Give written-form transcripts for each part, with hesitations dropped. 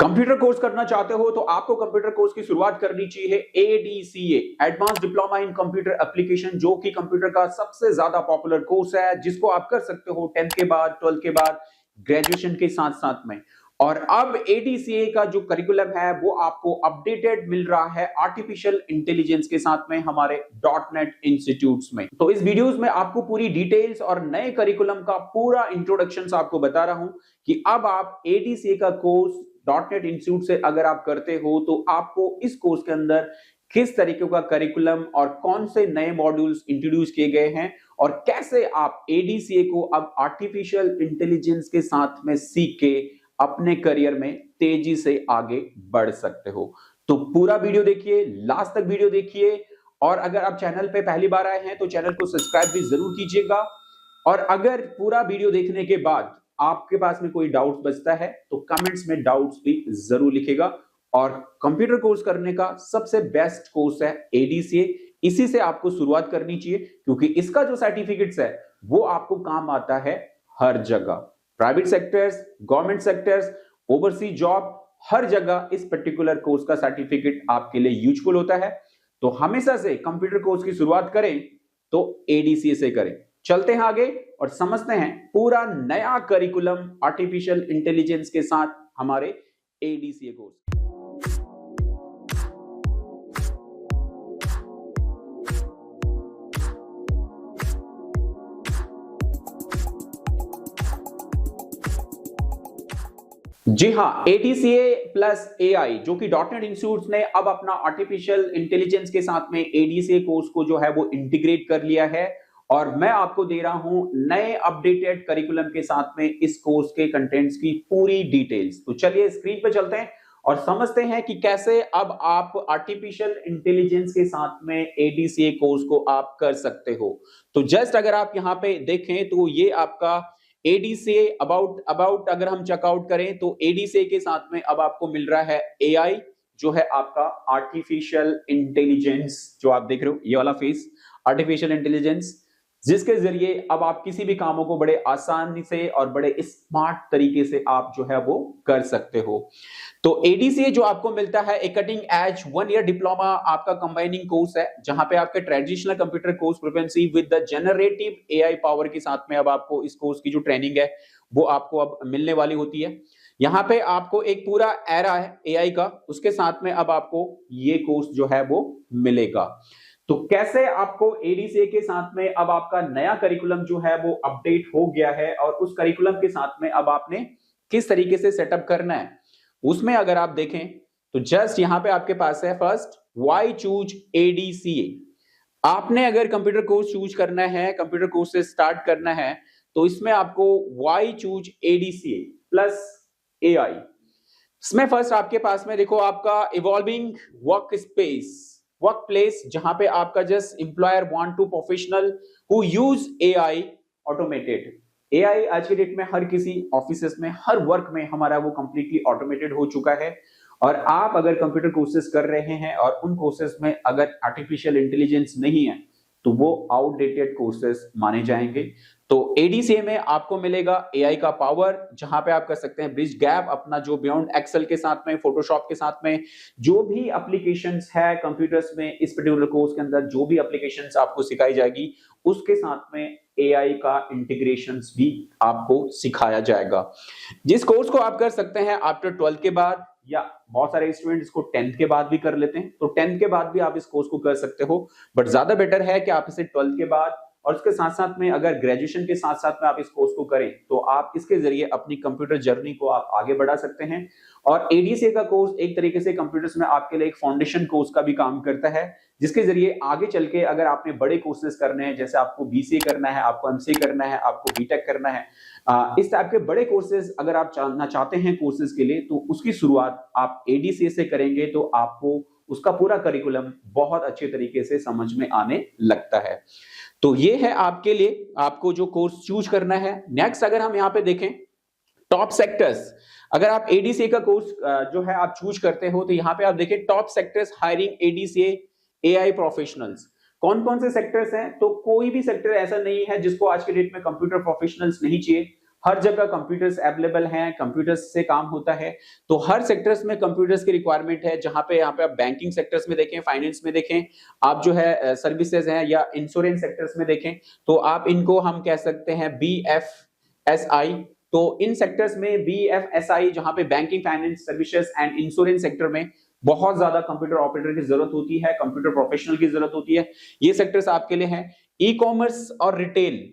Computer course करना चाहते हो तो आपको कंप्यूटर कोर्स की शुरुआत करनी चाहिए ADCA, advance diploma in computer application, जो कि कंप्यूटर का सबसे ज्यादा पॉपुलर कोर्स है, जिसको आप कर सकते हो 10th के बाद, 12th के बाद, ग्रेजुएशन के साथ साथ में। और अब एडीसीए का जो करिकुलम है वो आपको अपडेटेड मिल रहा है आर्टिफिशियल इंटेलिजेंस के साथ में हमारे .NET इंस्टीट्यूट्स में। तो इस वीडियोस में आपको पूरी डिटेल्स और नए करिकुलम का पूरा इंट्रोडक्शन आपको बता रहा हूं कि अब आप एडीसीए का कोर्स .NET इंस्टीट्यूट से अगर आप करते हो तो आपको इस कोर्स के अंदर किस तरीके का करिकुलम और कौन से नए मॉड्यूल्स इंट्रोड्यूस किए गए हैं और कैसे आप एडीसीए को अब आर्टिफिशियल इंटेलिजेंस के साथ में सीख के अपने करियर में तेजी से आगे बढ़ सकते हो। तो पूरा वीडियो देखिए, लास्ट तक वीडियो देखिए। और अगर आप चैनल पे पहली बार आए हैं तो चैनल को सब्सक्राइब भी जरूर कीजिएगा। और अगर पूरा वीडियो देखने के बाद आपके पास में कोई डाउट्स बचता है तो कमेंट्स में डाउट्स भी जरूर लिखेगा। और कंप्यूटर कोर्स करने का सबसे बेस्ट कोर्स है एडीसीए, इसी से आपको शुरुआत करनी चाहिए क्योंकि इसका जो सर्टिफिकेट्स है वो आपको काम आता है हर जगह, private sectors, government sectors, overseas job, हर जगह इस पर्टिकुलर कोर्स का सर्टिफिकेट आपके लिए यूजफुल होता है। तो हमेशा से कंप्यूटर कोर्स की शुरुआत करें तो एडीसीए से करें। चलते हैं आगे और समझते हैं पूरा नया करिकुलम आर्टिफिशियल इंटेलिजेंस के साथ हमारे एडीसीए कोर्स। जी हाँ, एडीसीए प्लस एआई जो कि .NET इंस्टीट्यूट ने अब अपना आर्टिफिशियल इंटेलिजेंस के साथ में एडीसीए कोर्स को जो है वो इंटीग्रेट कर लिया है। और मैं आपको दे रहा हूं नए अपडेटेड करिकुलम के साथ में इस कोर्स के कंटेंट्स की पूरी डिटेल्स। तो चलिए स्क्रीन पे चलते हैं और समझते हैं कि कैसे अब आप आर्टिफिशियल इंटेलिजेंस के साथ में एडीसीए कोर्स को आप कर सकते हो। तो जस्ट अगर आप यहां पे देखें तो ये आपका एडीसीए अबाउट अगर हम चेकआउट करें तो एडीसीए के साथ में अब आपको मिल रहा है एआई, जो है आपका आर्टिफिशियल इंटेलिजेंस, जो आप देख रहे हो ये वाला फेस, आर्टिफिशियल इंटेलिजेंस, जिसके जरिए अब आप किसी भी कामों को बड़े आसानी से और बड़े स्मार्ट तरीके से आप जो है वो कर सकते हो। तो एडीसीए जो आपको मिलता है एक कटिंग एज 1 ईयर डिप्लोमा आपका कंबाइनिंग कोर्स है, जहां पे आपके traditional computer course proficiency with the generative AI power के साथ में अब आपको इस कोर्स की जो ट्रेनिंग है वो आपको अब मिलने वाली होती है। यहाँ पे आपको एक पूरा एरा है एआई का, उसके साथ में अब आपको ये कोर्स जो है वो मिलेगा। तो कैसे आपको एडीसीए के साथ में अब आपका नया करिकुलम जो है वो अपडेट हो गया है और उस करिकुलम के साथ में अब आपने किस तरीके से सेटअप करना है, उसमें अगर आप देखें तो जस्ट यहां पे आपके पास है फर्स्ट व्हाई चूज एडीसीए। आपने अगर कंप्यूटर कोर्स चूज करना है, कंप्यूटर कोर्स से स्टार्ट करना है, तो इसमें आपको why choose ADCA plus AI. इसमें फर्स्ट आपके पास में देखो आपका evolving work space, work place, जहां पे आपका just employer want to professional who use AI automated. AI आज के डेट में हर किसी ऑफिस में, हर वर्क में हमारा वो कंप्लीटली ऑटोमेटेड हो चुका है। और आप अगर कंप्यूटर कोर्सेज कर रहे हैं और उन कोर्सेज में अगर आर्टिफिशियल इंटेलिजेंस नहीं है तो वो आउटडेटेड कोर्सेज माने जाएंगे। तो एडीसीए में आपको मिलेगा एआई का पावर, जहां पे आप कर सकते हैं ब्रिज गैप अपना, जो बियॉन्ड एक्सेल के साथ में, फोटोशॉप के साथ में, जो भी एप्लीकेशंस है कंप्यूटर्स में, इस पर्टिकुलर कोर्स के अंदर जो भी एप्लीकेशंस आपको सिखाई जाएगी उसके साथ में एआई का इंटीग्रेशंस भी आपको सिखाया जाएगा। जिस कोर्स को आप कर सकते हैं आफ्टर 12th के बाद, या बहुत सारे स्टूडेंट इसको 10th के बाद भी कर लेते हैं, तो 10th के बाद भी आप इस कोर्स को कर सकते हो, बट ज्यादा बेटर है कि आप इसे 12th के बाद और उसके साथ साथ में अगर ग्रेजुएशन के साथ साथ में आप इस कोर्स को करें तो आप इसके जरिए अपनी कंप्यूटर जर्नी को आप आगे बढ़ा सकते हैं। और एडीसीए का कोर्स एक तरीके से कंप्यूटर्स में आपके लिए एक फाउंडेशन कोर्स का भी काम करता है, जिसके जरिए आगे चल के अगर आपने बड़े कोर्सेज करने हैं, जैसे आपको बीसीए करना है, आपको एमसीए करना है, आपको बीटेक करना है, इस टाइप के बड़े कोर्सेज अगर आप जानना चाहते हैं कोर्सेज के लिए, तो उसकी शुरुआत आप एडीसीए से करेंगे तो आपको उसका पूरा करिकुलम बहुत अच्छे तरीके से समझ में आने लगता है। तो ये है आपके लिए आपको जो कोर्स चूज करना है। नेक्स्ट अगर हम यहाँ पे देखें टॉप सेक्टर्स, अगर आप एडीसीए का कोर्स जो है आप चूज करते हो तो यहाँ पे आप देखें top sectors hiring ADCA AI professionals. कौन कौन से सेक्टर्स हैं? तो कोई भी सेक्टर ऐसा नहीं है जिसको आज के डेट में कंप्यूटर प्रोफेशनल्स नहीं चाहिए। हर जगह कंप्यूटर्स अवेलेबल हैं, कंप्यूटर्स से काम होता है। तो हर सेक्टर्स में कंप्यूटर्स की रिक्वायरमेंट है, जहां पे यहाँ पे आप बैंकिंग सेक्टर्स में देखें, फाइनेंस में देखें, आप जो है सर्विसेज हैं या इंश्योरेंस सेक्टर्स में देखें, तो आप इनको हम कह सकते हैं BFSI। तो इन सेक्टर्स में BFSI, जहां पे banking, finance, services and insurance sector में बहुत ज्यादा कंप्यूटर ऑपरेटर की जरूरत होती है, कंप्यूटर प्रोफेशनल की जरूरत होती है। ये सेक्टर्स आपके लिए हैं। ई कॉमर्स और retail,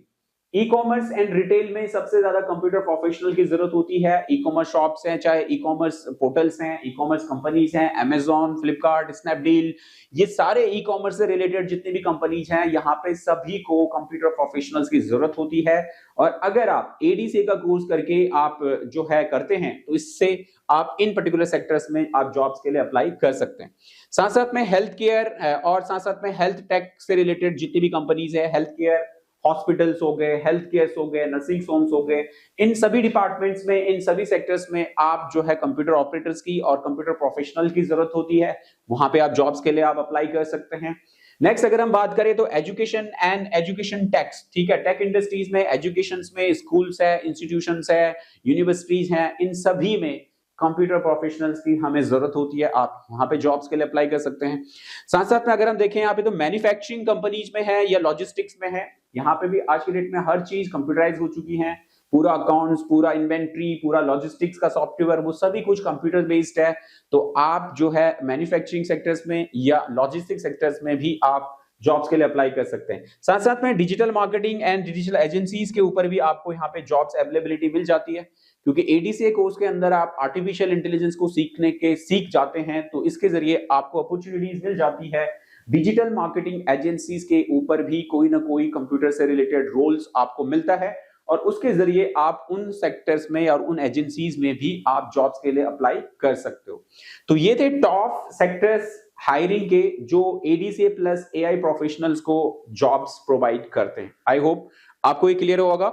e commerce and retail में सबसे ज्यादा कंप्यूटर प्रोफेशनल की जरूरत होती है। ई कॉमर्स शॉप्स हैं, चाहे ई कॉमर्स पोर्टल्स हैं, ई कॉमर्स कंपनीज हैं, अमेजॉन, फ्लिपकार्ट, स्नैपडील, ये सारे ई कॉमर्स से रिलेटेड जितनी भी कंपनीज हैं, यहाँ पे सभी को कंप्यूटर प्रोफेशनल्स की जरूरत होती है। और अगर आप एडीसी का कोर्स करके आप जो है करते हैं, तो इससे आप इन पर्टिकुलर सेक्टर्स में आप जॉब्स के लिए अप्लाई कर सकते हैं। साथ साथ में हेल्थ केयर और साथ साथ में हेल्थ टेक से रिलेटेड जितनी भी कंपनीज है, हेल्थ केयर, हॉस्पिटल्स हो गए, हेल्थ केयर हो गए, नर्सिंग होम्स हो गए, इन सभी डिपार्टमेंट्स में, इन सभी सेक्टर्स में आप जो है कंप्यूटर ऑपरेटर्स की और कंप्यूटर प्रोफेशनल की जरूरत होती है। वहां पे आप जॉब्स के लिए आप अप्लाई कर सकते हैं। नेक्स्ट अगर हम बात करें तो एजुकेशन एंड एजुकेशन टेक्स, ठीक है, टेक इंडस्ट्रीज में, एजुकेशन में स्कूल्स है, इंस्टीट्यूशंस है, यूनिवर्सिटीज हैं, इन सभी में कंप्यूटर प्रोफेशनल्स की हमें जरूरत होती है। आप वहां पे जॉब्स के लिए अप्लाई कर सकते हैं। साथ साथ में अगर हम देखें यहाँ पे, तो मैन्युफैक्चरिंग कंपनीज में है या लॉजिस्टिक्स में है, यहाँ पे भी आज की डेट में हर चीज कंप्यूटराइज हो चुकी है। पूरा अकाउंट्स, पूरा इन्वेंट्री, पूरा लॉजिस्टिक्स का सॉफ्टवेयर, वो सभी कुछ कंप्यूटर बेस्ड है। तो आप जो है मैन्युफैक्चरिंग सेक्टर्स में या लॉजिस्टिक सेक्टर्स में भी आप जॉब्स के लिए अप्लाई कर सकते हैं। साथ साथ में digital marketing and digital agencies के ऊपर भी आपको यहाँ पे जॉब्स अवेलेबिलिटी मिल जाती है, क्योंकि एडीसीए कोर्स के अंदर आप आर्टिफिशियल इंटेलिजेंस को सीख जाते हैं, तो इसके जरिए आपको अपॉर्चुनिटीज मिल जाती है। डिजिटल मार्केटिंग एजेंसीज के ऊपर भी कोई ना कोई कंप्यूटर से रिलेटेड रोल्स आपको मिलता है, और उसके जरिए आप उन सेक्टर्स में और उन एजेंसीज में भी आप जॉब्स के लिए अप्लाई कर सकते हो। तो ये थे टॉप सेक्टर्स हायरिंग के, जो एडीसीए प्लस एआई प्रोफेशनल्स को जॉब्स प्रोवाइड करते हैं। आई होप आपको ये क्लियर होगा।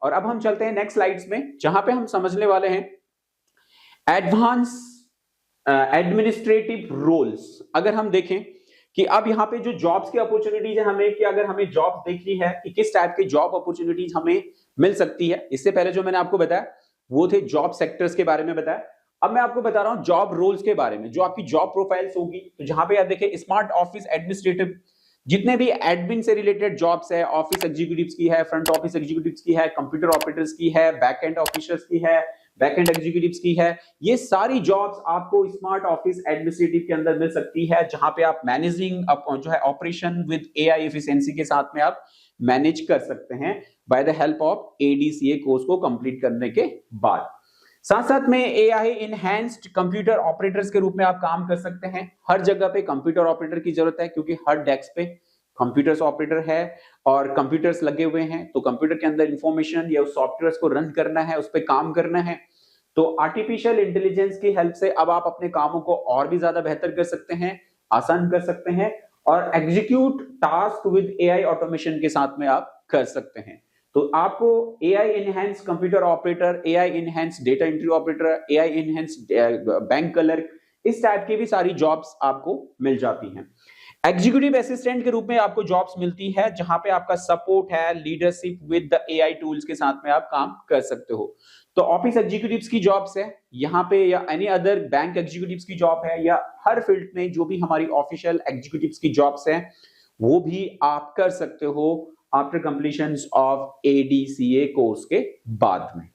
और अब हम चलते हैं नेक्स्ट स्लाइड्स में, जहां पे हम समझने वाले हैं एडवांस एडमिनिस्ट्रेटिव रोल्स। अगर हम देखें कि अब यहाँ पे जो जॉब्स की अपॉर्चुनिटीज है हमें, कि अगर हमें जॉब देखनी है कि किस टाइप की जॉब अपॉर्चुनिटीज हमें मिल सकती है, इससे पहले जो मैंने आपको बताया वो थे जॉब सेक्टर्स के बारे में बताया। अब मैं आपको बता रहा हूं जॉब रोल्स के बारे में, जो आपकी जॉब प्रोफाइल्स होगी। तो जहां पे आप देखिए स्मार्ट ऑफिस एडमिनिस्ट्रेटिव, जितने भी एडमिन से रिलेटेड जॉब्स है, ऑफिस एग्जीक्यूटिव्स की है, फ्रंट ऑफिस एग्जीक्यूटिव्स की है, कंप्यूटर ऑपरेटर्स की है, बैक एंड ऑफिसर्स की है, बैक एंड एग्जीक्यूटिव्स की है, ये सारी जॉब्स आपको स्मार्ट ऑफिस एडमिनिस्ट्रेटिव के अंदर मिल सकती है, जहां पे आप मैनेजिंग जो है ऑपरेशन विद एआई एफिशिएंसी के साथ में आप मैनेज कर सकते हैं by the help of ADCA course को कंप्लीट करने के बाद। साथ साथ में एआई इनहैंस्ड कंप्यूटर ऑपरेटर्स के रूप में आप काम कर सकते हैं। हर जगह पे कंप्यूटर ऑपरेटर की जरूरत है, क्योंकि हर डेस्क पे कंप्यूटर्स ऑपरेटर है और कंप्यूटर्स लगे हुए हैं। तो कंप्यूटर के अंदर इंफॉर्मेशन या उस सॉफ्टवेयर को रन करना है, उस पर काम करना है। तो आर्टिफिशियल इंटेलिजेंस की हेल्प से अब आप अपने कामों को और भी ज्यादा बेहतर कर सकते हैं, आसान कर सकते हैं, और execute task with AI automation के साथ में आप कर सकते हैं। तो आपको AI enhance computer operator, AI enhance data entry operator, AI enhance bank clerk, इस टाइप की भी सारी जॉब्स आपको मिल जाती हैं। एग्जीक्यूटिव असिस्टेंट के रूप में आपको जॉब्स मिलती है, जहां पे आपका सपोर्ट है, leadership with the AI tools के साथ में आप काम कर सकते हो। तो ऑफिस एग्जीक्यूटिव्स की जॉब्स है यहाँ पे, या एनी अदर बैंक एग्जीक्यूटिव्स की जॉब है, या हर फील्ड में जो भी हमारी ऑफिशियल एग्जीक्यूटिव्स की जॉब्स हैं, वो भी आप कर सकते हो after completion of ADCA course के बाद में।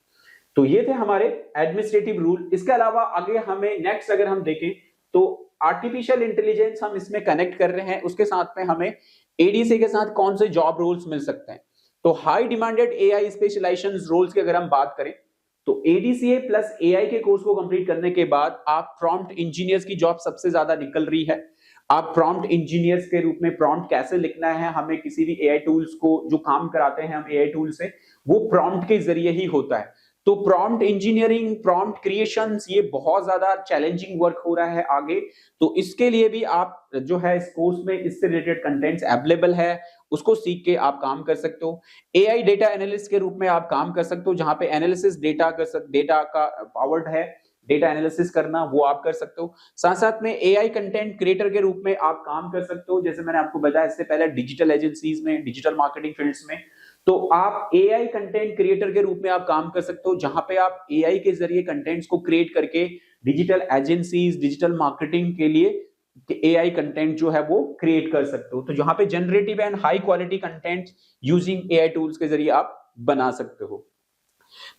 तो ये थे हमारे एडमिनिस्ट्रेटिव रूल। इसके अलावा आगे हमें नेक्स्ट अगर हम देखें तो आर्टिफिशियल इंटेलिजेंस हम इसमें कनेक्ट कर रहे हैं, उसके साथ में हमें एडीसी के साथ कौन से जॉब रोल्स मिल सकते हैं। तो high demanded AI specialization roles की अगर हम बात करें, तो एडीसीए प्लस एआई के कोर्स को कंप्लीट करने के बाद आप प्रॉम्प्ट इंजीनियर्स की जॉब सबसे ज्यादा निकल रही है। आप प्रॉम्प्ट इंजीनियर्स के रूप में प्रॉम्प्ट कैसे लिखना है, हमें किसी भी एआई टूल्स को जो काम कराते हैं हम एआई टूल से, वो प्रॉम्प्ट के जरिए ही होता है। तो प्रॉम्प्ट इंजीनियरिंग, प्रॉम्प्ट क्रिएशंस, ये बहुत ज्यादा चैलेंजिंग वर्क हो रहा है आगे। तो इसके लिए भी आप जो है इस कोर्स में इससे रिलेटेड कंटेंट्स अवेलेबल है, उसको सीख के आप काम कर सकते हो। एआई डेटा एनालिस्ट के रूप में आप काम कर सकते हो, जहां पे एनालिसिस डेटा का पावर्ड है, डेटा एनालिसिस करना, वो आप कर सकते हो। साथ साथ में एआई कंटेंट क्रिएटर के रूप में आप काम कर सकते हो, जैसे मैंने आपको बताया इससे पहले डिजिटल एजेंसीज में, डिजिटल मार्केटिंग फील्ड्स में। तो आप एआई कंटेंट क्रिएटर के रूप में आप काम कर सकते हो, जहां पे आप एआई के जरिए कंटेंट्स को क्रिएट करके डिजिटल एजेंसीज, डिजिटल मार्केटिंग के लिए एआई कंटेंट जो है वो क्रिएट कर सकते हो। तो जहां पे generative and high quality content using AI tools के जरिए आप बना सकते हो।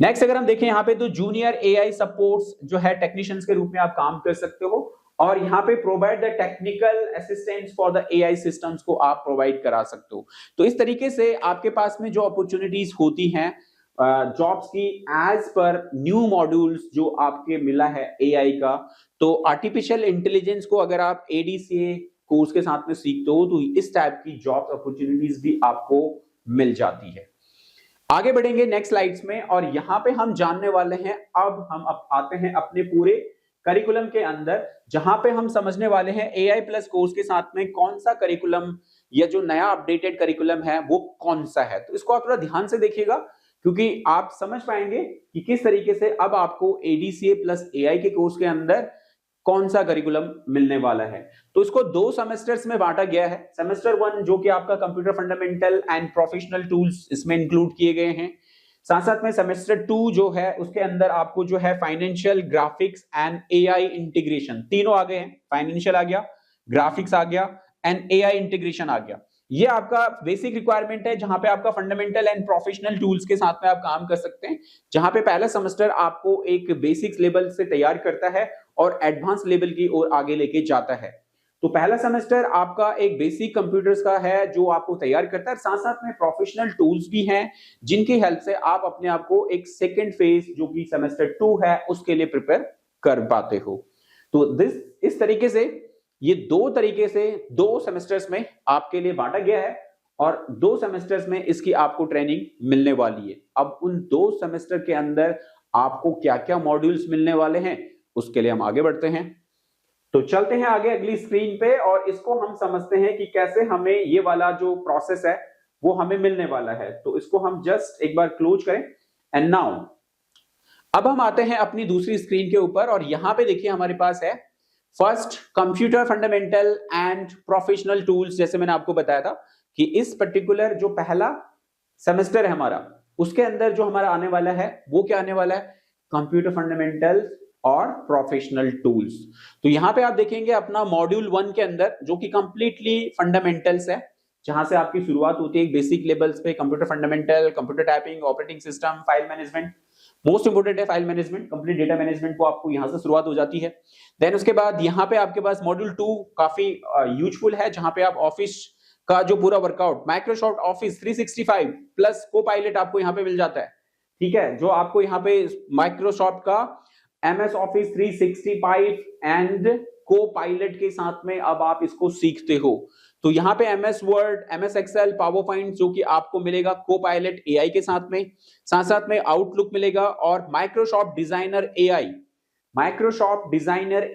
नेक्स्ट अगर हम देखें यहाँ पे, तो जूनियर एआई सपोर्ट्स जो है टेक्नीशियंस के रूप में आप काम कर सकते हो, और यहाँ पे provide the technical assistance for the AI systems को आप प्रोवाइड करा सकते हो। तो इस तरीके से आपके पास में जो अपॉर्चुनिटीज होती हैं जॉब्स की एज पर न्यू मॉड्यूल्स जो आपके मिला है एआई का, तो आर्टिफिशियल इंटेलिजेंस को अगर आप एडीसीए कोर्स के साथ में सीखते हो तो इस टाइप की जॉब अपॉर्चुनिटीज भी आपको मिल जाती है। आगे बढ़ेंगे नेक्स्ट स्लाइड्स में, और यहां पे हम जानने वाले हैं, अब हम आते हैं अपने पूरे करिकुलम के अंदर, जहां पे हम समझने वाले हैं एआई प्लस कोर्स के साथ में कौन सा करिकुलम या जो नया अपडेटेड करिकुलम है वो कौन सा है। तो इसको आप थोड़ा ध्यान से देखिएगा, क्योंकि आप समझ पाएंगे कि किस तरीके से अब आपको एडीसीए प्लस एआई के कोर्स के अंदर कौन सा करिकुलम मिलने वाला है। तो इसको 2 सेमेस्टर्स में बांटा गया है। सेमेस्टर 1 जो कि आपका computer fundamental and professional tools इसमें इंक्लूड किए गए हैं, साथ साथ में सेमेस्टर 2 जो है उसके अंदर आपको जो है financial, graphics and AI integration, तीनों आ गए हैं। फाइनेंशियल आ गया, ग्राफिक्स आ गया एंड एआई इंटीग्रेशन आ गया। ये आपका बेसिक रिक्वायरमेंट है, जहां पे आपका फंडामेंटल एंड प्रोफेशनल टूल्स के साथ में आप काम कर सकते हैं, जहां पे पहला सेमेस्टर आपको एक बेसिक्स लेवल से तैयार करता है और एडवांस लेवल की ओर आगे लेके जाता है। तो पहला सेमेस्टर आपका एक बेसिक कंप्यूटर्स का है जो आपको तैयार करता है, साथ साथ में प्रोफेशनल टूल्स भी हैं जिनकी हेल्प से आप अपने आप को एक सेकंड फेज जो कि सेमेस्टर 2 है उसके लिए प्रिपेयर कर पाते हो। तो इस तरीके से ये 2 तरीके से 2 सेमेस्टर्स में आपके लिए बांटा गया है, और 2 सेमेस्टर्स में इसकी आपको ट्रेनिंग मिलने वाली है। अब उन 2 सेमेस्टर के अंदर आपको क्या क्या मॉड्यूल्स मिलने वाले हैं उसके लिए हम आगे बढ़ते हैं। तो चलते हैं आगे अगली स्क्रीन पे, और इसको हम समझते हैं कि कैसे हमें ये वाला जो प्रोसेस है वो हमें मिलने वाला है। तो इसको हम जस्ट एक बार क्लोज करें एंड नाउ अब हम आते हैं अपनी दूसरी स्क्रीन के ऊपर, और यहां पे देखिए हमारे पास है first computer fundamental and professional tools. जैसे मैंने आपको बताया था कि इस पर्टिकुलर जो पहला सेमेस्टर है हमारा, उसके अंदर जो हमारा आने वाला है वो क्या आने वाला है, कंप्यूटर फंडामेंटल और प्रोफेशनल टूल्स। तो यहां पे आप देखेंगे अपना मॉड्यूल 1 के अंदर जो कि कंप्लीटली फंडामेंटल्स है, जहां से आपकी शुरुआत होती है बेसिक लेवल्स पे, computer fundamental, computer typing, operating system, file management, most important है file management, complete data management को आपको यहां से शुरुआत हो जाती है। देन उसके बाद यहाँ पे आपके पास मॉड्यूल 2 काफी यूजफुल है, जहां पे आप ऑफिस का जो पूरा workout, Microsoft office 365 plus Copilot आपको यहाँ पे मिल जाता है। ठीक है, जो आपको यहाँ पे माइक्रोसॉफ्ट का MS ऑफिस 365 एंड कोपायलट के साथ में अब आप इसको सीखते हो। तो यहाँ पे MS Word, MS Excel, PowerPoint जो कि आपको मिलेगा कोपायलट AI के साथ में आउटलुक मिलेगा, और माइक्रोसॉफ्ट डिजाइनर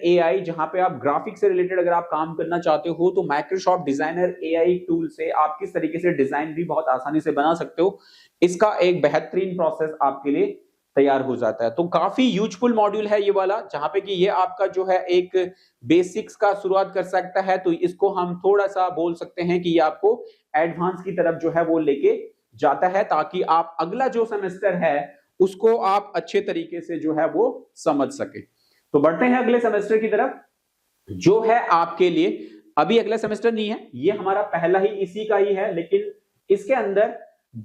AI, जहां पे आप ग्राफिक्स से रिलेटेड अगर आप काम करना चाहते हो तो माइक्रोसॉफ्ट डिजाइनर AI टूल से आप किस तरीके से डिजाइन भी बहुत आसानी से बना सकते हो, इसका एक बेहतरीन प्रोसेस आपके लिए तैयार हो जाता है। तो काफी यूजफुल मॉड्यूल है ये वाला, जहां पे कि ये आपका जो है एक बेसिक्स का शुरुआत कर सकता है। तो इसको हम थोड़ा सा बोल सकते हैं कि ये आपको एडवांस की तरफ जो है वो लेके जाता है, ताकि आप अगला जो सेमेस्टर है उसको आप अच्छे तरीके से जो है वो समझ सके। तो बढ़ते हैं अगले सेमेस्टर की तरफ, जो है आपके लिए अभी अगला सेमेस्टर नहीं है, ये हमारा पहला ही इसी का ही है, लेकिन इसके अंदर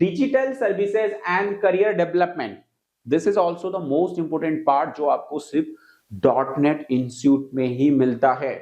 digital services and career development, this is also the most important part, जो आपको सिर्फ .NET इंस्टीट्यूट में ही मिलता है।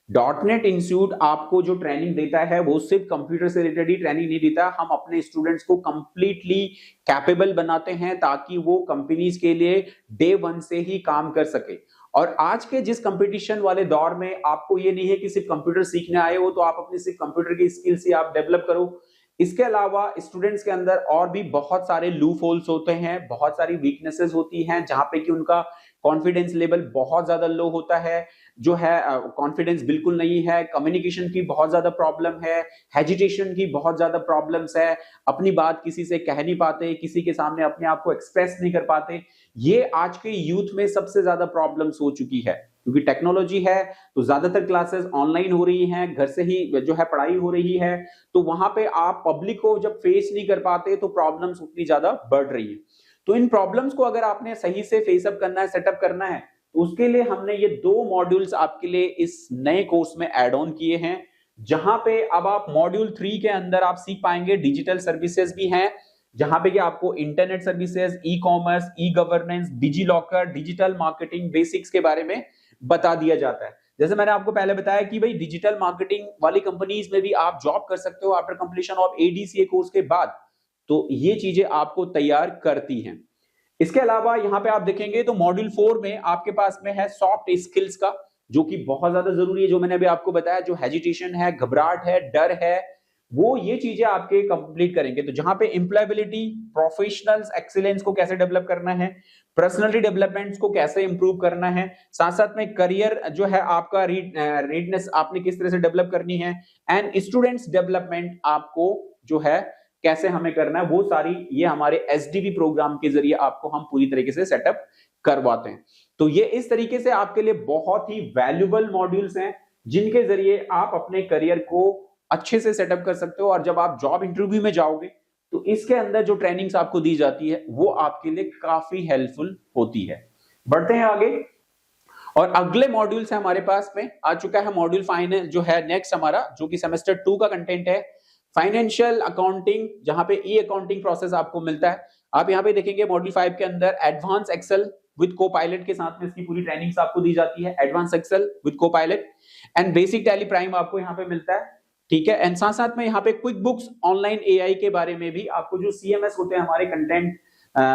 .NET इंस्टीट्यूट आपको जो ट्रेनिंग देता है वो सिर्फ कंप्यूटर से रिलेटेड ही ट्रेनिंग नहीं देता, हम अपने स्टूडेंट्स को कंप्लीटली कैपेबल बनाते हैं ताकि वो कंपनीज के लिए डे 1 से ही काम कर सके। और आज के जिस कंपटीशन वाले दौर में आपको ये नहीं है कि सिर्फ कंप्यूटर सीखने आए हो तो आप अपनी सिर्फ कंप्यूटर की स्किल्स ही आप डेवलप करो। इसके अलावा स्टूडेंट्स के अंदर और भी बहुत सारे लूप होल्स होते हैं, बहुत सारी वीकनेसेस होती हैं, जहां पे कि उनका कॉन्फिडेंस लेवल बहुत ज्यादा लो होता है, जो है कॉन्फिडेंस बिल्कुल नहीं है, कम्युनिकेशन की बहुत ज्यादा प्रॉब्लम है, हेजिटेशन की बहुत ज्यादा प्रॉब्लम्स है, अपनी बात किसी से कह नहीं पाते, किसी के सामने अपने आप को एक्सप्रेस नहीं कर पाते। ये आज के यूथ में सबसे ज्यादा प्रॉब्लम्स हो चुकी है। क्योंकि टेक्नोलॉजी है तो ज्यादातर क्लासेस ऑनलाइन हो रही हैं, घर से ही जो है पढ़ाई हो रही है, तो वहां पे आप पब्लिक को जब फेस नहीं कर पाते तो प्रॉब्लम्स उतनी ज्यादा बढ़ रही है। तो इन प्रॉब्लम्स को अगर आपने सही से फेसअप करना है, सेटअप करना है, तो उसके लिए हमने ये 2 मॉड्यूल्स आपके लिए इस नए कोर्स में ऐड ऑन किए हैं, जहां पे अब आप मॉड्यूल 3 के अंदर आप सीख पाएंगे डिजिटल सर्विसेज भी हैं, जहां पे कि आपको internet services, e commerce, e governance, DigiLocker, digital marketing basics के बारे में बता दिया जाता है। जैसे मैंने आपको पहले बताया कि भाई डिजिटल मार्केटिंग वाली कंपनीज में भी आप जॉब कर सकते हो after completion of ADCA course के बाद, तो ये चीजें आपको तैयार करती हैं। इसके अलावा यहाँ पे आप देखेंगे तो मॉड्यूल 4 में आपके पास में है सॉफ्ट स्किल्स का, जो कि बहुत ज्यादा जरूरी है, जो मैंने अभी आपको बताया, जो हेजिटेशन है, घबराहट है, डर है, वो ये चीजें आपके कंप्लीट करेंगे। तो जहां पे एम्प्लॉयबिलिटी, प्रोफेशनल एक्सीलेंस को कैसे डेवलप करना है, पर्सनालिटी डेवलपमेंट को कैसे इंप्रूव करना है, साथ साथ में करियर जो है आपका रीडनेस आपने किस तरह से डेवलप करनी है, एंड स्टूडेंट्स डेवलपमेंट आपको जो है कैसे हमें करना है, वो सारी ये हमारे एसडीबी प्रोग्राम के जरिए आपको हम पूरी तरीके से सेटअप करवाते हैं। तो ये इस तरीके से आपके लिए बहुत ही वैल्यूएबल मॉड्यूल्स हैं, जिनके जरिए आप अपने करियर को अच्छे से सेटअप कर सकते हो, और जब आप जॉब इंटरव्यू में जाओगे तो इसके अंदर जो ट्रेनिंग्स आपको दी जाती है वो आपके लिए काफी हेल्पफुल होती है। बढ़ते हैं आगे, और अगले मॉड्यूल से हमारे पास में आ चुका है मॉड्यूल फाइनेंस जो है नेक्स्ट हमारा, जो कि सेमेस्टर 2 का कंटेंट है, फाइनेंशियल अकाउंटिंग, जहां पे ई अकाउंटिंग प्रोसेस आपको मिलता है। आप यहाँ पे देखेंगे मॉड्यूल 5 के अंदर एडवांस एक्सेल विद कोपायलट के साथ में इसकी पूरी ट्रेनिंग्स आपको दी जाती है, advance Excel with Copilot, and basic Tally Prime आपको यहाँ पे मिलता है, ठीक है। एंड साथ साथ में यहाँ पे क्विक बुक्स ऑनलाइन एआई के बारे में भी आपको, जो सीएमएस होते हैं हमारे कंटेंट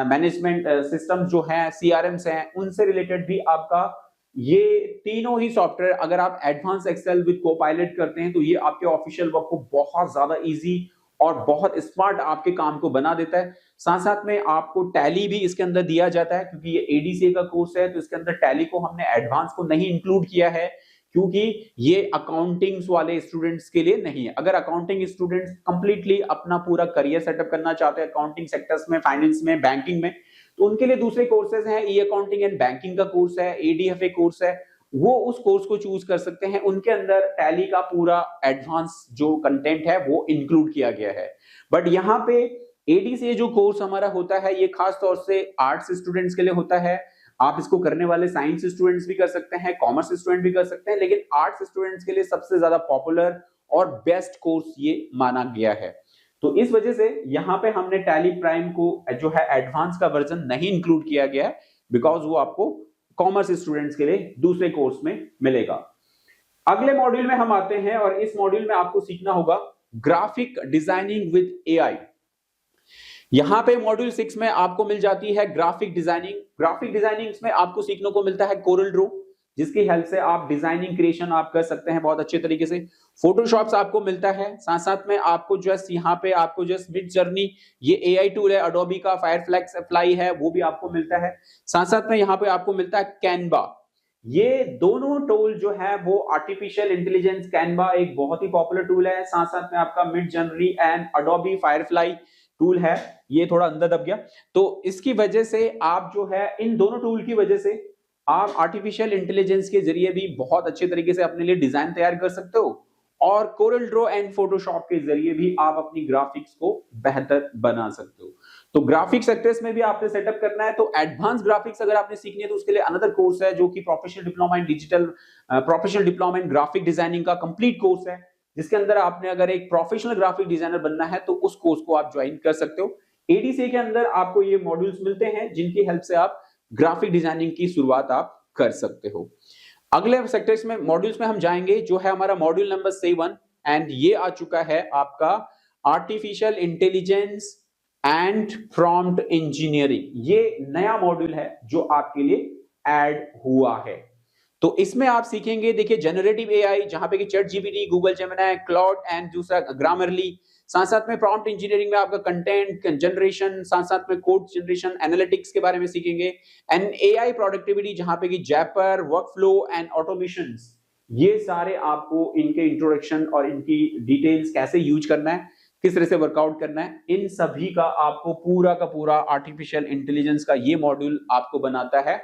मैनेजमेंट सिस्टम जो है, सीआरएम्स हैं, उनसे रिलेटेड भी आपका ये तीनों ही सॉफ्टवेयर, अगर आप एडवांस एक्सेल विद कोपायलट करते हैं तो ये आपके ऑफिशियल वर्क को बहुत ज्यादा इजी और बहुत स्मार्ट आपके काम को बना देता है। साथ साथ में आपको टैली भी इसके अंदर दिया जाता है, क्योंकि ये एडीसीए का कोर्स है तो इसके अंदर टैली को हमने एडवांस को नहीं इंक्लूड किया है, क्योंकि ये अकाउंटिंग्स वाले स्टूडेंट्स के लिए नहीं है। अगर अकाउंटिंग स्टूडेंट्स कंप्लीटली अपना पूरा करियर सेटअप करना चाहते हैं अकाउंटिंग सेक्टर्स में, फाइनेंस में, बैंकिंग में, तो उनके लिए दूसरे कोर्सेज हैं, ई अकाउंटिंग एंड बैंकिंग का कोर्स है, एडीएफए कोर्स है, वो उस कोर्स को चूज कर सकते हैं। उनके अंदर टैली का पूरा एडवांस जो कंटेंट है वो इंक्लूड किया गया है। बट यहाँ पे एडीसीए जो कोर्स हमारा होता है ये खास तौर से आर्ट्स स्टूडेंट्स के लिए होता है। आप इसको करने वाले साइंस स्टूडेंट्स भी कर सकते हैं, कॉमर्स स्टूडेंट भी कर सकते हैं, लेकिन आर्ट्स स्टूडेंट्स के लिए सबसे ज्यादा पॉपुलर और बेस्ट कोर्स ये माना गया है। तो इस वजह से यहाँ पे हमने टैली प्राइम को जो है एडवांस का वर्जन नहीं इंक्लूड किया गया है, बिकॉज वो आपको कॉमर्स स्टूडेंट्स के लिए दूसरे कोर्स में मिलेगा। अगले मॉड्यूल में हम आते हैं, और इस मॉड्यूल में आपको सीखना होगा ग्राफिक डिजाइनिंग विद एआई। यहां पे मॉड्यूल 6 में आपको मिल जाती है ग्राफिक डिजाइनिंग। ग्राफिक डिजाइनिंग में आपको सीखने को मिलता है कोरल ड्रॉ, जिसकी हेल्प से आप डिजाइनिंर क्रिएशन आप कर सकते हैं बहुत अच्छे तरीके से। फोटोशॉप आपको मिलता है, साथ साथ में आपको जस्ट यहाँ पे आपको जस्ट मिड जर्नी, ये एआई टूल है अडोबी का, फायरफ्लाई है, वो भी आपको मिलता है। साथ साथ में यहाँ पे आपको मिलता है कैनवा। ये दोनों टूल जो है वो आर्टिफिशियल इंटेलिजेंस, कैनवा एक बहुत ही पॉपुलर टूल है, साथ साथ में आपका mid journey and Adobe Firefly tool है, ये थोड़ा अंदर दब गया। तो इसकी वजह से आप जो है इन दोनों टूल की वजह से आप आर्टिफिशियल इंटेलिजेंस के जरिए भी बहुत अच्छे तरीके से अपने लिए डिजाइन तैयार कर सकते हो, और कोरल ड्रॉ एंड फोटोशॉप के जरिए भी आप अपनी ग्राफिक्स को बेहतर बना सकते हो। तो ग्राफिक सेक्टर्स में भी आपने सेटअप करना है, तो एडवांस ग्राफिक्स अगर आपने सीखनी है तो उसके लिए अनदर कोर्स है, जो कि professional diploma in digital, professional diploma in graphic designing का कंप्लीट कोर्स है, जिसके अंदर आपने अगर एक प्रोफेशनल ग्राफिक डिजाइनर बनना है तो उस कोर्स को आप ज्वाइन कर सकते हो। एडीसीए के अंदर आपको ये मॉड्यूल्स मिलते हैं, जिनकी हेल्प से आप ग्राफिक डिजाइनिंग की शुरुआत आप कर सकते हो। अगले सेक्टर्स में मॉड्यूल्स में हम जाएंगे, जो है हमारा मॉड्यूल नंबर 7, एंड ये आ चुका है आपका artificial intelligence and prompt engineering. ये नया मॉड्यूल है जो आपके लिए ऐड हुआ है। तो इसमें आप सीखेंगे, देखिए, जनरेटिव एआई, जहां पे कि chat GPT, Google Gemini, cloud and दूसरा ग्रामरली। साथ साथ में प्रॉम्प्ट इंजीनियरिंग में आपका कंटेंट जनरेशन, साथ साथ में कोड जनरेशन, एनालिटिक्स के बारे में सीखेंगे, एंड एआई प्रोडक्टिविटी, जहां पे कि जैपर, वर्कफ्लो एंड ऑटोमेशंस, ये सारे आपको इनके इंट्रोडक्शन और इनकी डिटेल्स कैसे यूज करना है, किस तरह से वर्कआउट करना है, इन सभी का आपको पूरा का पूरा आर्टिफिशियल इंटेलिजेंस का ये मॉड्यूल आपको बनाता है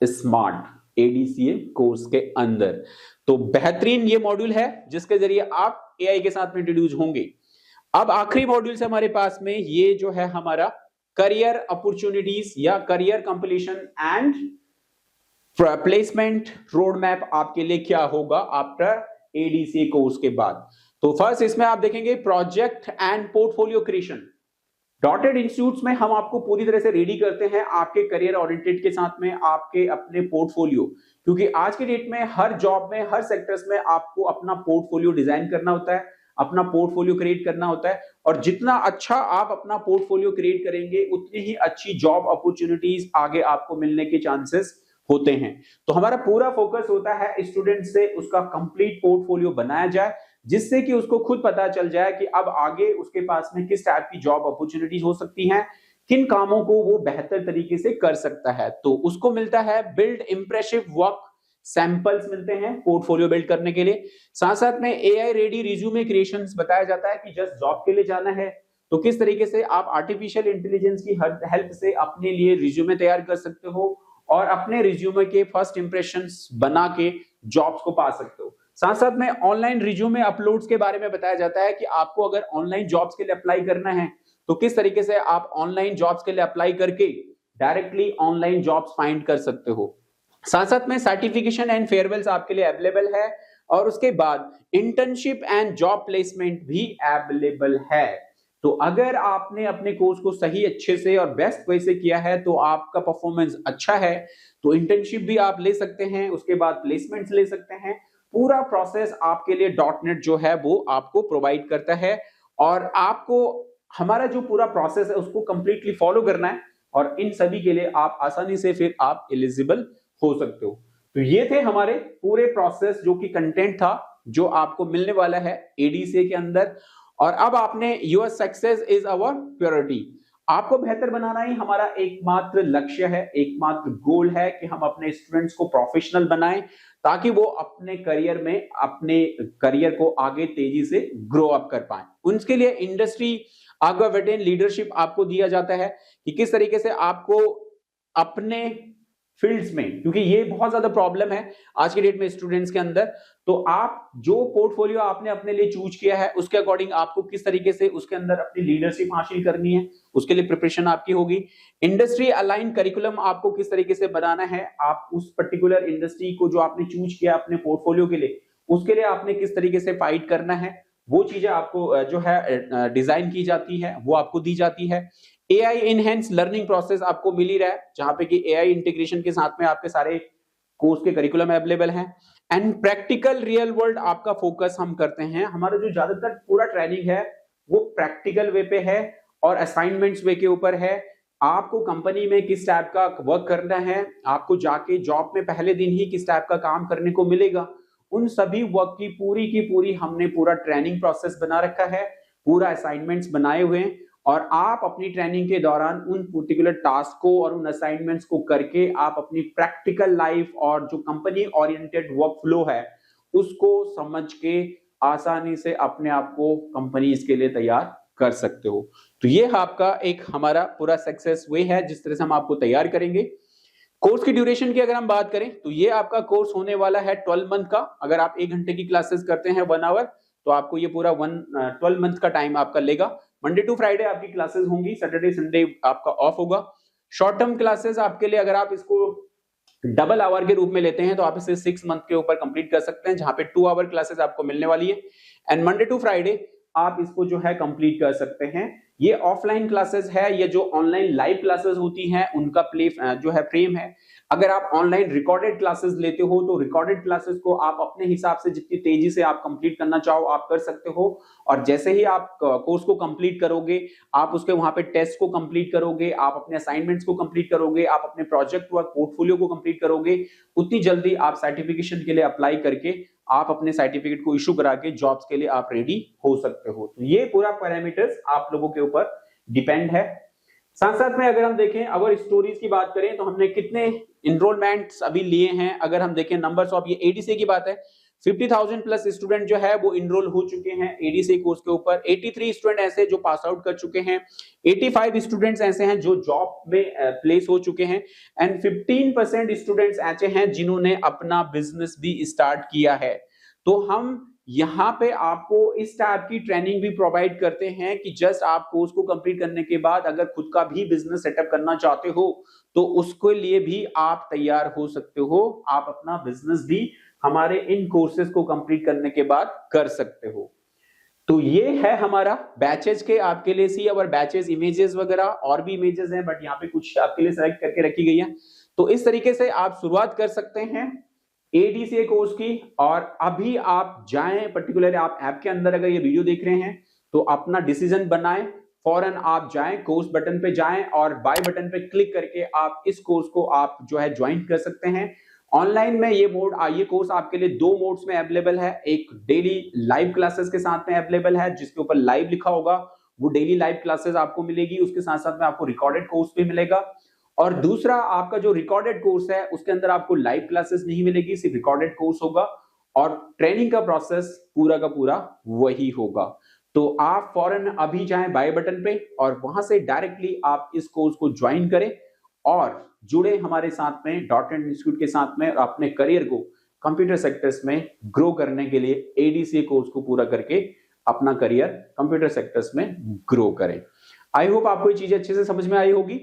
स्मार्ट। एडीसीए कोर्स के अंदर। तो बेहतरीन ये मॉड्यूल है जिसके जरिए आप एआई के साथ में इंट्रोड्यूस होंगे। अब आखिरी मॉड्यूल से हमारे पास में ये जो है हमारा करियर अपॉर्चुनिटीज या career completion and placement road map आपके लिए क्या होगा आफ्टर एडीसीए कोर्स के बाद। तो फर्स्ट इसमें आप देखेंगे project and portfolio creation. Dotted institutes में हम आपको पूरी तरह से रेडी करते हैं आपके करियर ओरिएंटेड के साथ में आपके अपने पोर्टफोलियो, क्योंकि आज के डेट में हर जॉब में हर सेक्टर्स में आपको अपना पोर्टफोलियो डिजाइन करना होता है, अपना पोर्टफोलियो क्रिएट करना होता है, और जितना अच्छा आप अपना पोर्टफोलियो क्रिएट करेंगे उतनी ही अच्छी जॉब अपॉर्चुनिटीज आगे आपको मिलने के चांसेस होते हैं। तो हमारा पूरा फोकस होता है स्टूडेंट से उसका कंप्लीट पोर्टफोलियो बनाया जाए, जिससे कि उसको खुद पता चल जाए कि अब आगे उसके पास में किस टाइप की जॉब अपॉर्चुनिटीज हो सकती हैं, किन कामों को वो बेहतर तरीके से कर सकता है। तो उसको मिलता है बिल्ड इंप्रेसिव वर्क सैंपल्स मिलते हैं पोर्टफोलियो बिल्ड करने के लिए। साथ साथ में एआई रेडी रिज्यूमे क्रिएशंस बताया जाता है कि जस्ट जॉब के लिए जाना है तो किस तरीके से आप आर्टिफिशियल इंटेलिजेंस की हेल्प से अपने लिए रिज्यूमे तैयार कर सकते हो और अपने रिज्यूमे के फर्स्ट इंप्रेशंस बना के जॉब्स को पा सकते हो। साथ साथ में ऑनलाइन रिज्यूमे अपलोड्स के बारे में बताया जाता है कि आपको अगर ऑनलाइन जॉब्स के लिए अप्लाई करना है तो किस तरीके से आप ऑनलाइन जॉब्स के लिए अप्लाई करके डायरेक्टली ऑनलाइन जॉब्स फाइंड कर सकते हो। साथ साथ में सर्टिफिकेशन एंड फेयरवेल्स आपके लिए अवेलेबल है, और उसके बाद इंटर्नशिप एंड जॉब प्लेसमेंट भी अवेलेबल है। तो अगर आपने अपने कोर्स को सही अच्छे से और बेस्ट वे से किया है तो आपका परफॉर्मेंस अच्छा है तो इंटर्नशिप भी आप ले सकते हैं, उसके बाद प्लेसमेंट्स ले सकते हैं। पूरा प्रोसेस आपके लिए डॉटनेट जो है वो आपको प्रोवाइड करता है, और आपको हमारा जो पूरा प्रोसेस है उसको कंप्लीटली फॉलो करना है, और इन सभी के लिए आप आसानी से फिर आप एलिजिबल हो सकते हो। तो ये थे हमारे पूरे प्रोसेस जो कि कंटेंट था जो आपको मिलने वाला है एडीसीए के अंदर। और अब आपने your success is our priority, आपको बेहतर बनाना ही हमारा एकमात्र लक्ष्य है, एकमात्र गोल है कि हम अपने स्टूडेंट्स को प्रोफेशनल बनाएं ताकि वो अपने करियर को आगे तेजी से ग्रो अप कर पाए। उनके लिए इंडस्ट्री आगे वेटेन लीडरशिप आपको दिया जाता है कि किस तरीके से आपको अपने फील्ड्स में, क्योंकि ये बहुत ज्यादा प्रॉब्लम है आज के डेट में स्टूडेंट्स के अंदर, तो आप जो पोर्टफोलियो आपने अपने लिए चूज किया है उसके अकॉर्डिंग आपको किस तरीके से उसके अंदर अपनी लीडरशिप हासिल करनी है, उसके लिए प्रिपरेशन आपकी होगी। इंडस्ट्री अलाइन करिकुलम आपको किस तरीके से बनाना है, आप उस पर्टिकुलर इंडस्ट्री को जो आपने चूज किया अपने पोर्टफोलियो के लिए उसके लिए आपने किस तरीके से फाइट करना है, वो चीजें आपको जो है डिजाइन की जाती है, वो आपको दी जाती है। एआई इनहेंस लर्निंग प्रोसेस आपको मिल ही रहा है जहां पे कि एआई इंटीग्रेशन के साथ में आपके सारे कोर्स के करिकुलम अवेलेबल हैं। एंड प्रैक्टिकल रियल वर्ल्ड आपका फोकस हम करते हैं, हमारा जो ज्यादातर पूरा ट्रेनिंग है वो प्रैक्टिकल वे पे है और असाइनमेंट्स वे के ऊपर है। आपको कंपनी में किस टाइप का वर्क करना है, आपको जाके जॉब में पहले दिन ही किस टाइप का काम करने को मिलेगा, उन सभी वर्क की पूरी हमने पूरा ट्रेनिंग प्रोसेस बना रखा है, पूरा असाइनमेंट्स बनाए हुए हैं, और आप अपनी ट्रेनिंग के दौरान उन पर्टिकुलर टास्क को और उन असाइनमेंट्स को करके आप अपनी प्रैक्टिकल लाइफ और जो कंपनी ओरिएंटेड वर्क फ्लो है उसको समझ के आसानी से अपने आप को कंपनीज के लिए तैयार कर सकते हो। तो ये आपका एक हमारा पूरा सक्सेस वे है जिस तरह से हम आपको तैयार करेंगे। कोर्स की ड्यूरेशन की अगर हम बात करें तो ये आपका कोर्स होने वाला है 12 मंथ का। अगर आप 1 घंटे की क्लासेस करते हैं 1 आवर तो आपको ये पूरा 12 मंथ का टाइम आपका लेगा। मंडे टू फ्राइडे आपकी क्लासेस होंगी, सैटरडे संडे आपका ऑफ होगा। शॉर्ट टर्म क्लासेस आपके लिए अगर आप इसको डबल आवर के रूप में लेते हैं तो आप इसे 6 मंथ के ऊपर कंप्लीट कर सकते हैं, जहां पे 2 आवर क्लासेस आपको मिलने वाली है। एंड मंडे टू फ्राइडे आप इसको जो है कंप्लीट कर सकते हैं। ये ऑफलाइन क्लासेस है, ये जो ऑनलाइन लाइव क्लासेस होती हैं उनका प्ले जो है फ्रेम है। अगर आप ऑनलाइन रिकॉर्डेड क्लासेस लेते हो तो रिकॉर्डेड क्लासेस को आप अपने हिसाब से जितनी तेजी से आप कंप्लीट करना चाहो आप कर सकते हो, और जैसे ही आप कोर्स को कंप्लीट करोगे आप उसके वहां पे टेस्ट को कंप्लीट करोगे, आप अपने असाइनमेंट्स को कंप्लीट करोगे, आप अपने प्रोजेक्ट वर्क पोर्टफोलियो को कंप्लीट करोगे, उतनी जल्दी आप सर्टिफिकेशन के लिए अप्लाई करके आप अपने सर्टिफिकेट को इशू करा के जॉब्स के लिए आप रेडी हो सकते हो। तो ये पूरा पैरामीटर्स आप लोगों के ऊपर डिपेंड है। साथ साथ में अगर हम देखें अगर स्टोरीज की बात करें तो हमने कितने इनरोलमेंट्स अभी लिए हैं, अगर हम देखें नंबर्स ऑफ, ये एडीसी की बात है, 50,000 प्लस स्टूडेंट जो है वो इनरोल हो चुके हैं एडीसीए कोर्स के ऊपर। 83 स्टूडेंट ऐसे जो पास आउट कर चुके हैं, 85 स्टूडेंट्स ऐसे हैं जो जॉब में प्लेस हो चुके हैं, एंड 15% स्टूडेंट्स ऐसे हैं जिन्होंने अपना बिजनेस भी स्टार्ट किया है। तो हम यहाँ पे आपको इस टाइप की ट्रेनिंग भी प्रोवाइड करते हैं कि जस्ट आप कोर्स को कंप्लीट करने के बाद अगर खुद का भी बिजनेस सेटअप करना चाहते हो तो उसके लिए भी आप तैयार हो सकते हो। आप अपना बिजनेस भी हमारे इन कोर्सेज को कंप्लीट करने के बाद कर सकते हो। तो ये है हमारा बैचेज के आपके लिए सी और बैचेज इमेजेस वगैरह और भी इमेजेस हैं, बट यहाँ पे कुछ आपके लिए सेलेक्ट करके रखी गई है। तो इस तरीके से आप शुरुआत कर सकते हैं एडीसीए कोर्स की। और अभी आप जाएं, पर्टिकुलर आप ऐप के अंदर अगर ये वीडियो देख रहे हैं तो अपना डिसीजन बनाएं, फौरन आप जाएं, कोर्स बटन पे जाएं और बाय बटन पे क्लिक करके आप इस कोर्स को आप जो है ज्वाइन कर सकते हैं। ऑनलाइन में ये कोर्स आपके लिए 2 मोड्स में अवेलेबल है। एक डेली लाइव क्लासेस के साथ में अवेलेबल है जिसके ऊपर लाइव लिखा होगा, वो डेली लाइव क्लासेस आपको मिलेगी, उसके साथ साथ में आपको रिकॉर्डेड कोर्स भी मिलेगा। और दूसरा आपका जो रिकॉर्डेड कोर्स है उसके अंदर आपको लाइव क्लासेस नहीं मिलेगी, सिर्फ रिकॉर्डेड कोर्स होगा और ट्रेनिंग का प्रोसेस पूरा का पूरा वही होगा। तो आप फौरन अभी जाएं बाय बटन पे और वहां से डायरेक्टली आप इस कोर्स को ज्वाइन करें और जुड़े हमारे साथ में डॉटनेट इंस्टीट्यूट के साथ में और अपने करियर को कंप्यूटर सेक्टर्स में ग्रो करने के लिए एडीसीए कोर्स को पूरा करके अपना करियर कंप्यूटर सेक्टर्स में ग्रो करें। आई होप आपको ये चीजें अच्छे से समझ में आई होगी।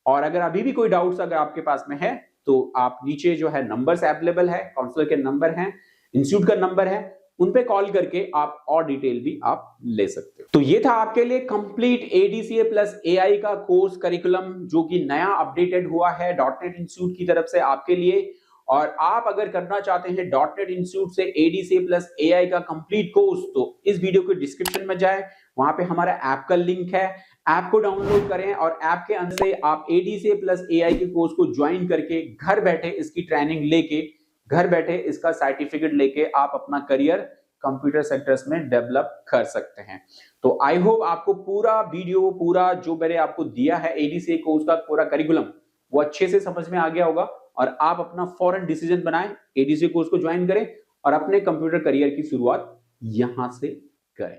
और अगर अभी भी कोई डाउट्स अगर आपके पास में है तो आप नीचे जो है नंबर्स अवेलेबल है, काउंसलर के नंबर हैं, इंस्टीट्यूट का नंबर है, उन पे कॉल करके आप और डिटेल भी आप ले सकते हो। तो ये था आपके लिए कंप्लीट एडीसीए प्लस एआई का कोर्स करिकुलम जो कि नया अपडेटेड हुआ है डॉटनेट इंस्टीट्यूट की तरफ से आपके लिए। और आप अगर करना चाहते हैं डॉटनेट इंस्टीट्यूट से एडीसीए प्लस एआई का कंप्लीट कोर्स तो इस वीडियो के डिस्क्रिप्शन में जाएं, वहां पे हमारा ऐप का लिंक है, ऐप को डाउनलोड करें और ऐप के अंदर से आप एडीसीए प्लस एआई के कोर्स को ज्वाइन करके घर बैठे इसकी ट्रेनिंग लेके, घर बैठे इसका सर्टिफिकेट लेके आप अपना करियर कंप्यूटर सेक्टर्स में डेवलप कर सकते हैं। तो आई होप आपको पूरा वीडियो, पूरा जो मैंने आपको दिया है एडीसीए कोर्स का पूरा करिकुलम वो अच्छे से समझ में आ गया होगा और आप अपना फौरन डिसीजन बनाएं, एडीसीए कोर्स को ज्वाइन करें और अपने कंप्यूटर करियर की शुरुआत यहां से करें।